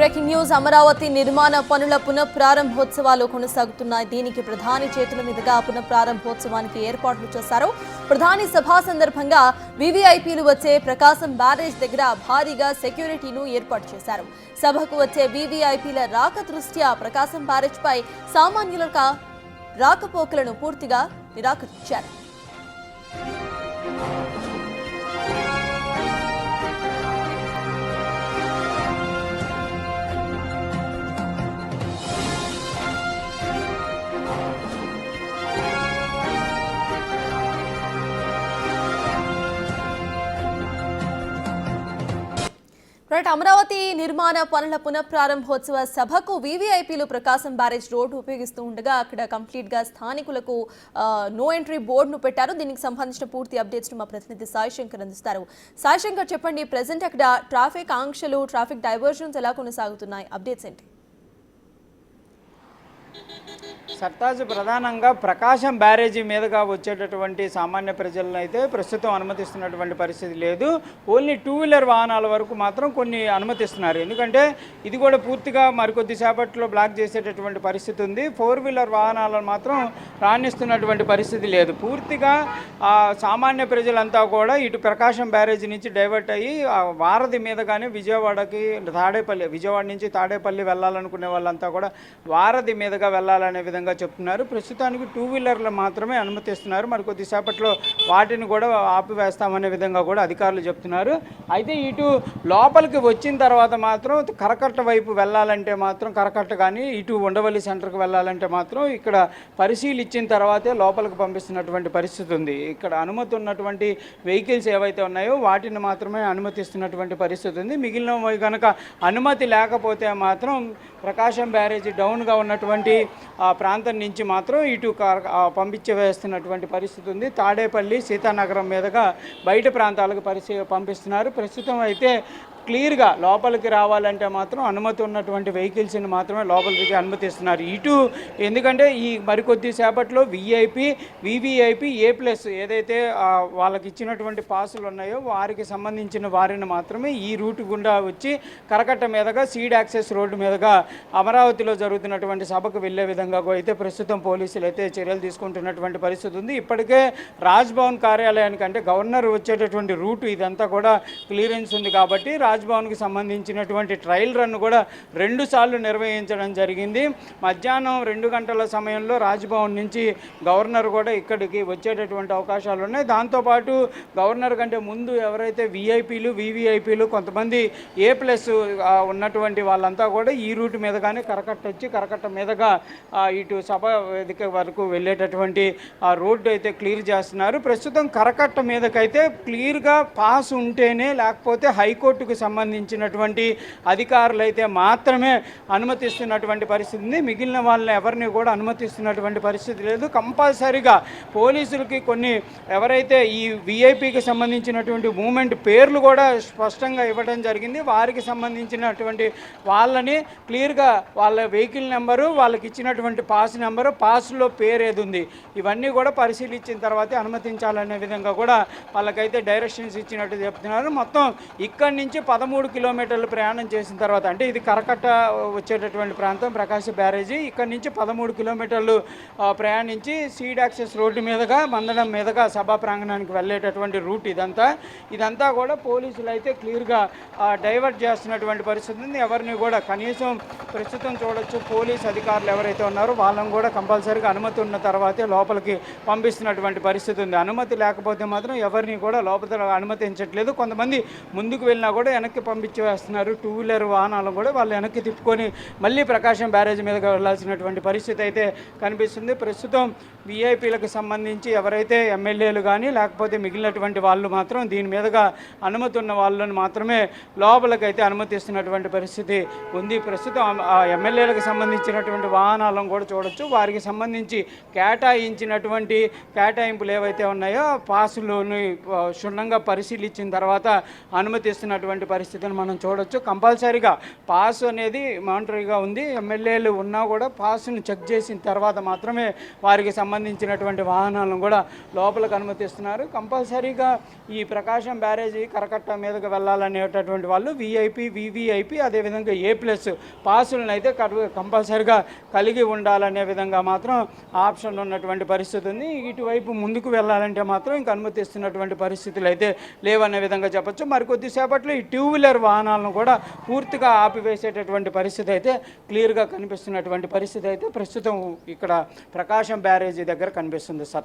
Breaking news. Amaravati నిర్మాణ పనుల పునఃప్రారంభోత్సవాలు కొనసాగుతున్నాయి. దీనికి ప్రధాని చేతుల మీదుగా పునఃప్రారంభోత్సవానికి ఏర్పాట్లు చేశారు. ప్రధాని సభ సందర్భంగా వీవీఐపీలు వచ్చే ప్రకాశం బ్యారేజ్ దగ్గర భారీగా సెక్యూరిటీను ఏర్పాటు చేశారు. సభకు వచ్చే వీవీఐపీల రాక దృష్ట్యా ప్రకాశం బ్యారేజ్ పై సామాన్యుల రాకపోకలను పూర్తిగా నిరాకరించారు. అమరావతి నిర్మాణ పనుల పునఃప్రారంభోత్సవ సభకు వీవీఐపీలు ప్రకాశం బ్యారేజ్ రోడ్డు ఉపయోగిస్తూ ఉండగా అక్కడ కంప్లీట్ గా స్థానికులకు నో ఎంట్రీ బోర్డును పెట్టారు. దీనికి సంబంధించిన పూర్తి అప్డేట్స్ మా ప్రతినిధి సాయి శంకర్ అందిస్తారు. సాయి శంకర్, చెప్పండి, ప్రెసెంట్ అక్కడ ట్రాఫిక్ ఆంక్షలు, ట్రాఫిక్ డైవర్షన్స్ ఎలా కొనసాగుతున్నాయి? అప్డేట్స్ ఏంటి? సర్తాజ్ ప్రధానంగా ప్రకాశం బ్యారేజీ మీదుగా వచ్చేటటువంటి సామాన్య ప్రజలను అయితే ప్రస్తుతం అనుమతిస్తున్నటువంటి పరిస్థితి లేదు. ఓన్లీ 2 వీలర్ వాహనాల వరకు మాత్రం కొన్ని అనుమతిస్తున్నారు. ఎందుకంటే ఇది కూడా పూర్తిగా మరికొద్ది సేపట్లో బ్లాక్ చేసేటటువంటి పరిస్థితి ఉంది. 4 వీలర్ వాహనాలను మాత్రం రాణిస్తున్నటువంటి పరిస్థితి లేదు. పూర్తిగా సామాన్య ప్రజలంతా కూడా ఇటు ప్రకాశం బ్యారేజీ నుంచి డైవర్ట్ అయ్యి వారధి మీదగానే విజయవాడకి విజయవాడ నుంచి తాడేపల్లి వెళ్ళాలనుకునే వాళ్ళంతా కూడా వారధి మీదుగా వెళ్ళాలనే విధంగా చెప్తున్నారు. ప్రస్తుతానికి 2 వీలర్లు మాత్రమే అనుమతిస్తున్నారు. మరి కొద్దిసేపట్లో వాటిని కూడా ఆపివేస్తామనే విధంగా కూడా అధికారులు చెప్తున్నారు. అయితే ఇటు లోపలికి వచ్చిన తర్వాత మాత్రం కరకట్ట వైపు వెళ్ళాలంటే మాత్రం కరకట్ట కానీ ఇటు ఉండవల్లి సెంటర్కి వెళ్ళాలంటే మాత్రం ఇక్కడ పరిశీలించిన తర్వాతే లోపలికి పంపిస్తున్నటువంటి పరిస్థితి ఉంది. ఇక్కడ అనుమతి ఉన్నటువంటి వెహికల్స్ ఏవైతే ఉన్నాయో వాటిని మాత్రమే అనుమతిస్తున్నటువంటి పరిస్థితి ఉంది. మిగిలినవి కనుక అనుమతి లేకపోతే మాత్రం ప్రకాశం బ్యారేజీ డౌన్గా ఉన్నటువంటి ప్రాంతం నుంచి మాత్రం ఇటు పంపించేస్తున్నటువంటి పరిస్థితి ఉంది. తాడేపల్లి, సీతానగరం మీదుగా బయట ప్రాంతాలకు పంపిస్తున్నారు. ప్రస్తుతం అయితే క్లియర్గా లోపలికి రావాలంటే మాత్రం అనుమతి ఉన్నటువంటి వెహికల్స్ని మాత్రమే లోపలికి అనుమతిస్తున్నారు. ఇటు ఎందుకంటే ఈ మరికొద్ది సేపట్లో వీవీఐపీ A+ ఏదైతే వాళ్ళకి ఇచ్చినటువంటి పాసులు ఉన్నాయో వారికి సంబంధించిన వారిని మాత్రమే ఈ రూట్ గుండా వచ్చి కరకట్ట మీదుగా సీడ్ యాక్సెస్ రోడ్డు మీదుగా అమరావతిలో జరుగుతున్నటువంటి సభకు వెళ్లే విధంగా అయితే ప్రస్తుతం పోలీసులు అయితే చర్యలు తీసుకుంటున్నటువంటి పరిస్థితి ఉంది. ఇప్పటికే రాజ్భవన్ కార్యాలయానికి అంటే గవర్నర్ వచ్చేటటువంటి రూటు ఇదంతా కూడా క్లియరెన్స్ ఉంది కాబట్టి రాజ్భవన్కి సంబంధించినటువంటి ట్రయల్ రన్ కూడా 2 సార్లు నిర్వహించడం జరిగింది. మధ్యాహ్నం 2 గంటల సమయంలో రాజ్భవన్ నుంచి గవర్నర్ కూడా ఇక్కడికి వచ్చేటటువంటి అవకాశాలు ఉన్నాయి. దాంతోపాటు గవర్నర్ కంటే ముందు ఎవరైతే వీవీఐపీలు కొంతమంది A+ ఉన్నటువంటి వాళ్ళంతా కూడా ఈ రూట్ మీదగానే కరకట్ట వచ్చి కరకట్ట మీదగా ఇటు సభ వేదిక వరకు వెళ్ళేటటువంటి రోడ్డు అయితే క్లియర్ చేస్తున్నారు. ప్రస్తుతం కరకట్ట మీదకైతే క్లియర్గా పాస్ ఉంటేనే, లేకపోతే హైకోర్టుకు సంబంధించినటువంటి అధికారులు అయితే మాత్రమే అనుమతిస్తున్నటువంటి పరిస్థితి ఉంది. మిగిలిన వాళ్ళని ఎవరిని కూడా అనుమతిస్తున్నటువంటి పరిస్థితి లేదు. కంపల్సరీగా పోలీసులకి కొన్ని ఎవరైతే ఈ వీఐపీకి సంబంధించినటువంటి మూమెంట్ పేర్లు కూడా స్పష్టంగా ఇవ్వడం జరిగింది. వారికి సంబంధించినటువంటి వాళ్ళని క్లియర్గా వాళ్ళ వెహికల్ నెంబరు, వాళ్ళకి ఇచ్చినటువంటి పాస్ నెంబరు, పాస్లో పేరు ఏది ఉంది ఇవన్నీ కూడా పరిశీలించిన తర్వాతే అనుమతించాలనే విధంగా కూడా వాళ్ళకైతే డైరెక్షన్స్ ఇచ్చినట్టు చెప్తున్నారు. మొత్తం ఇక్కడి నుంచి 13 కిలోమీటర్లు ప్రయాణం చేసిన తర్వాత, అంటే ఇది కరకట్ట వచ్చేటటువంటి ప్రాంతం ప్రకాశం బ్యారేజీ, ఇక్కడ నుంచి 13 కిలోమీటర్లు ప్రయాణించి సీడ్ యాక్సెస్ రోడ్డు మీదుగా మందడం మీదుగా సభా ప్రాంగణానికి వెళ్ళేటటువంటి రూట్ ఇదంతా కూడా పోలీసులు అయితే క్లియర్గా డైవర్ట్ చేస్తున్నటువంటి పరిస్థితి ఉంది. ఎవరిని కూడా కనీసం ప్రస్తుతం చూడొచ్చు పోలీస్ అధికారులు ఎవరైతే ఉన్నారో వాళ్ళని కూడా కంపల్సరీగా అనుమతి ఉన్న తర్వాతే లోపలికి పంపిస్తున్నటువంటి పరిస్థితి ఉంది. అనుమతి లేకపోతే మాత్రం ఎవరిని కూడా లోపల అనుమతించట్లేదు. కొంతమంది ముందుకు వెళ్ళినా కూడా వెనక్కి పంపించేస్తున్నారు. 2 వీలర్ వాహనాలను కూడా వాళ్ళు వెనక్కి తిప్పుకొని మళ్ళీ ప్రకాశం బ్యారేజ్ మీదుగా వెళ్లాల్సినటువంటి పరిస్థితి అయితే కనిపిస్తుంది. ప్రస్తుతం వీఐపీలకు సంబంధించి ఎవరైతే ఎమ్మెల్యేలు కానీ లేకపోతే మిగిలినటువంటి వాళ్ళు మాత్రం దీని మీదుగా అనుమతి ఉన్న వాళ్ళని మాత్రమే లోపలికైతే అనుమతిస్తున్నటువంటి పరిస్థితి ఉంది. ప్రస్తుతం ఎమ్మెల్యేలకు సంబంధించినటువంటి వాహనాలను కూడా చూడొచ్చు. వారికి సంబంధించి కేటాయించినటువంటి కేటాయింపులు ఏవైతే ఉన్నాయో పాసులను క్షుణ్ణంగా పరిశీలించిన తర్వాత అనుమతిస్తున్నటువంటి పరిస్థితిని మనం చూడొచ్చు. కంపల్సరీగా పాస్ అనేది మానిటరీగా ఉంది. ఎమ్మెల్యేలు ఉన్నా కూడా పాస్ను చెక్ చేసిన తర్వాత మాత్రమే వారికి సంబంధించినటువంటి వాహనాలను కూడా లోపలికి అనుమతిస్తున్నారు. కంపల్సరీగా ఈ ప్రకాశం బ్యారేజీ కరకట్ట మీదకి వెళ్ళాలనేటటువంటి వాళ్ళు విఐపి, వివిఐపి, అదేవిధంగా A+ పాసులను అయితే కంపల్సరీగా కలిగి ఉండాలనే విధంగా మాత్రం ఆప్షన్ ఉన్నటువంటి పరిస్థితి ఉంది. ఇటువైపు ముందుకు వెళ్ళాలంటే మాత్రం ఇంక అనుమతిస్తున్నటువంటి పరిస్థితులు అయితే లేవనే విధంగా చెప్పొచ్చు. మరి కొద్దిసేపట్లో ఈ 2 వీలర్ వాహనాలను కూడా పూర్తిగా ఆపివేసేటటువంటి పరిస్థితి అయితే క్లియర్గా కనిపిస్తున్నటువంటి పరిస్థితి అయితే ప్రస్తుతం ఇక్కడ ప్రకాశం బ్యారేజీ దగ్గర కనిపిస్తుంది సార్.